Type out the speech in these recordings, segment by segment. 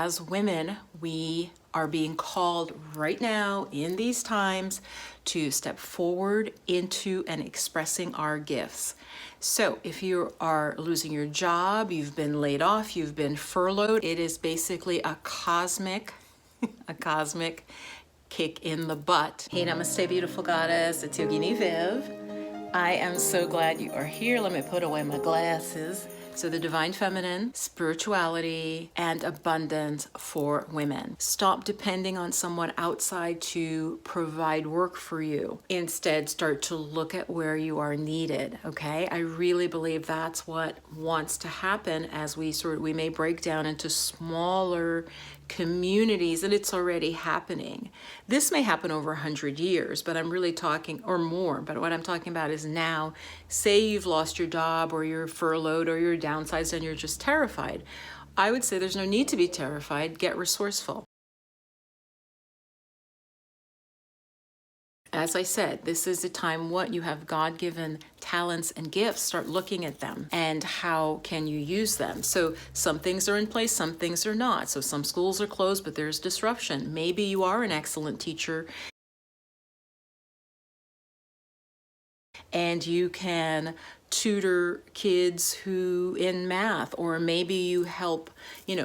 as women, we are being called right now in these times to step forward into and expressing our gifts. So if you are losing your job, you've been laid off, you've been furloughed, it is basically a cosmic kick in the butt. Hey, namaste, beautiful goddess. It's Yogini Viv. I am so glad you are here. Let me put away my glasses. So the divine feminine, spirituality, and abundance for women. Stop depending on someone outside to provide work for you. Instead, start to look at where you are needed, okay? I really believe that's what wants to happen as we may break down into smaller communities, and it's already happening. This may happen over 100 years, but I'm really talking, or more, but what I'm talking about is now. Say you've lost your job, or you're furloughed, or you're downsized, and you're just terrified. I would say there's no need to be terrified. Get resourceful. As I said, this is a time what you have God-given talents and gifts. Start looking at them and how can you use them. So some things are in place, some things are not. So some schools are closed, but there's disruption. Maybe you are an excellent teacher and you can tutor kids who in math, or maybe you help,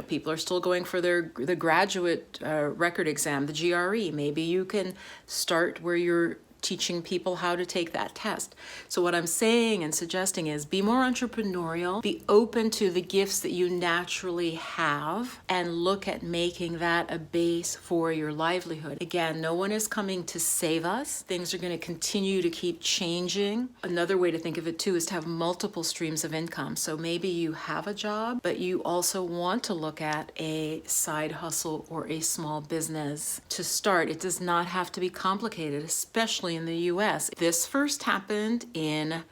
people are still going for the graduate record exam, the GRE. Maybe you can start where you're teaching people how to take that test. So what I'm saying and suggesting is be more entrepreneurial, be open to the gifts that you naturally have, and look at making that a base for your livelihood. Again, no one is coming to save us. Things are going to continue to keep changing. Another way to think of it too is to have multiple streams of income. So maybe you have a job, but you also want to look at a side hustle or a small business to start. It does not have to be complicated, especially in the US. This first happened in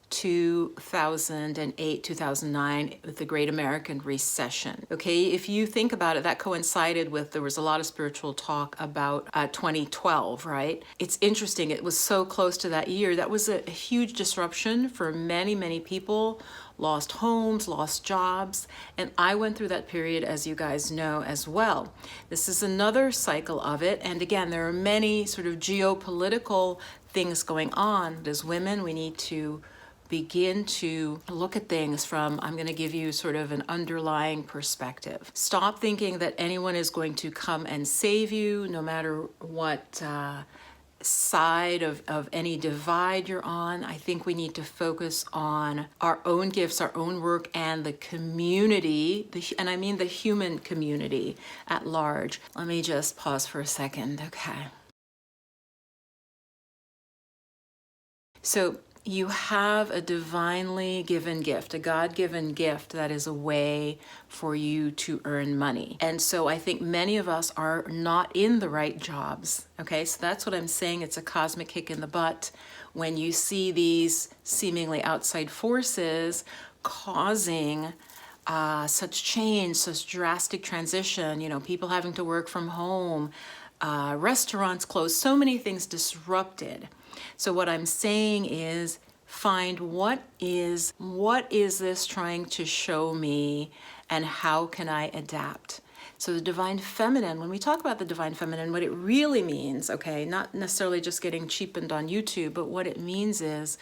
2008, 2009 with the Great American Recession. Okay, if you think about it, that coincided with, there was a lot of spiritual talk about 2012, right? It's interesting, it was so close to that year. That was a huge disruption for many, many people. Lost homes, lost jobs, and I went through that period, as you guys know, as well. This is another cycle of it, and again, there are many sort of geopolitical things going on. As women, we need to begin to look at things from, I'm going to give you sort of an underlying perspective. Stop thinking that anyone is going to come and save you, no matter what side of any divide you're on. I think we need to focus on our own gifts, our own work, and the community, and I mean the human community at large. Let me just pause for a second. Okay. So you have a divinely given gift, a God-given gift that is a way for you to earn money. And so I think many of us are not in the right jobs. Okay, so that's what I'm saying. It's a cosmic kick in the butt when you see these seemingly outside forces causing such change, such drastic transition, people having to work from home, restaurants closed, so many things disrupted. So what I'm saying is find what is this trying to show me, and how can I adapt? So the divine feminine, when we talk about the divine feminine, what it really means, okay, not necessarily just getting cheapened on YouTube, but what it means is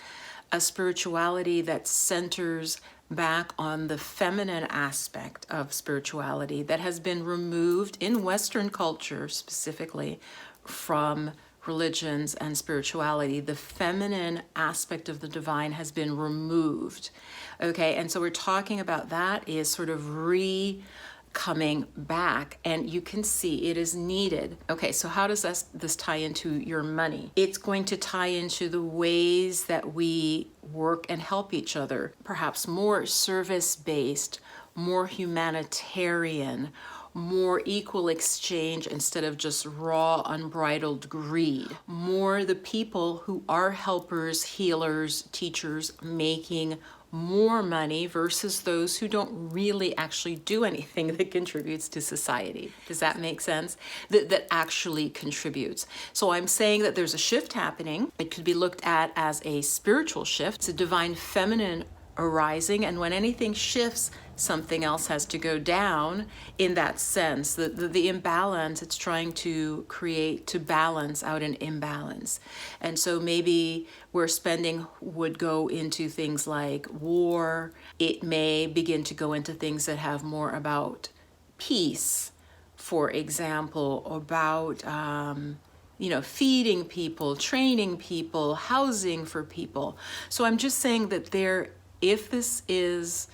a spirituality that centers back on the feminine aspect of spirituality that has been removed in Western culture, specifically from religions and spirituality. The feminine aspect of the divine has been removed. Okay, and so we're talking about that is sort of coming back, and you can see it is needed. Okay, so how does this tie into your money? It's going to tie into the ways that we work and help each other, perhaps more service-based, more humanitarian, more equal exchange instead of just raw, unbridled greed. More the people who are helpers, healers, teachers, making more money versus those who don't really actually do anything that contributes to society. Does that make sense? That actually contributes. So I'm saying that there's a shift happening. It could be looked at as a spiritual shift. It's a divine feminine arising, and when anything shifts, something else has to go down. In that sense, the imbalance, it's trying to create, to balance out an imbalance. And so maybe where spending would go into things like war, it may begin to go into things that have more about peace, for example, about feeding people, training people, housing for people. So I'm just saying that if this is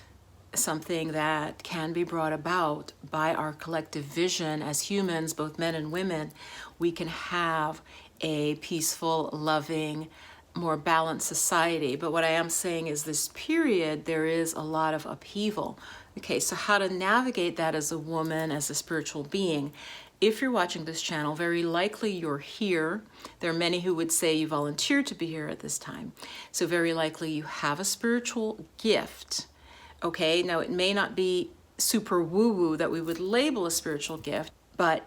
something that can be brought about by our collective vision as humans, both men and women, we can have a peaceful, loving, more balanced society. But what I am saying is this period, there is a lot of upheaval. Okay, so how to navigate that as a woman, as a spiritual being? If you're watching this channel, very likely you're here. There are many who would say you volunteered to be here at this time. So very likely you have a spiritual gift. Okay, now it may not be super woo-woo that we would label a spiritual gift, but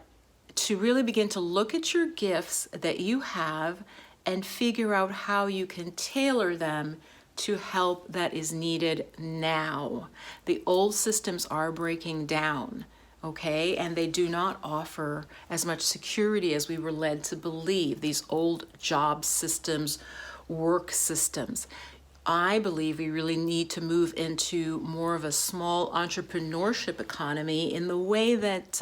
to really begin to look at your gifts that you have and figure out how you can tailor them to help that is needed now. The old systems are breaking down, okay? And they do not offer as much security as we were led to believe, these old job systems, work systems. I believe we really need to move into more of a small entrepreneurship economy in the way that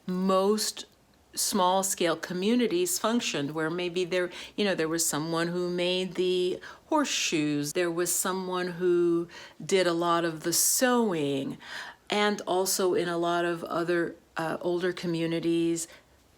most small scale communities functioned, where maybe there was someone who made the horseshoes, there was someone who did a lot of the sewing, and also in a lot of other older communities,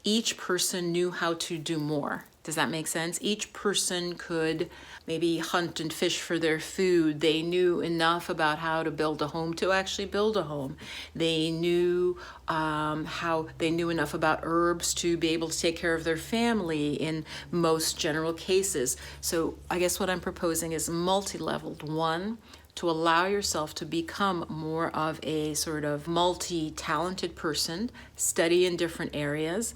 each person knew how to do more. Does that make sense? Each person could maybe hunt and fish for their food. They knew enough about how to build a home to actually build a home. They knew enough about herbs to be able to take care of their family in most general cases. So I guess what I'm proposing is multi-leveled. One, to allow yourself to become more of a sort of multi-talented person, study in different areas,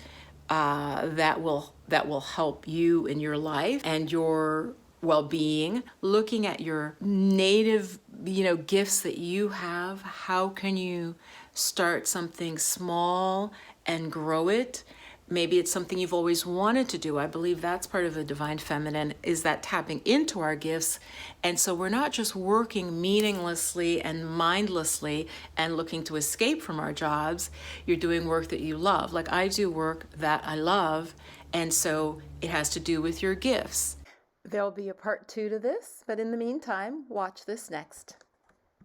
that will help you in your life and your well-being. Looking at your native, gifts that you have, how can you start something small and grow it? Maybe it's something you've always wanted to do. I believe that's part of the divine feminine, is that tapping into our gifts. And so we're not just working meaninglessly and mindlessly and looking to escape from our jobs. You're doing work that you love. Like I do work that I love. And so it has to do with your gifts. There'll be a part 2 to this, but in the meantime, watch this next.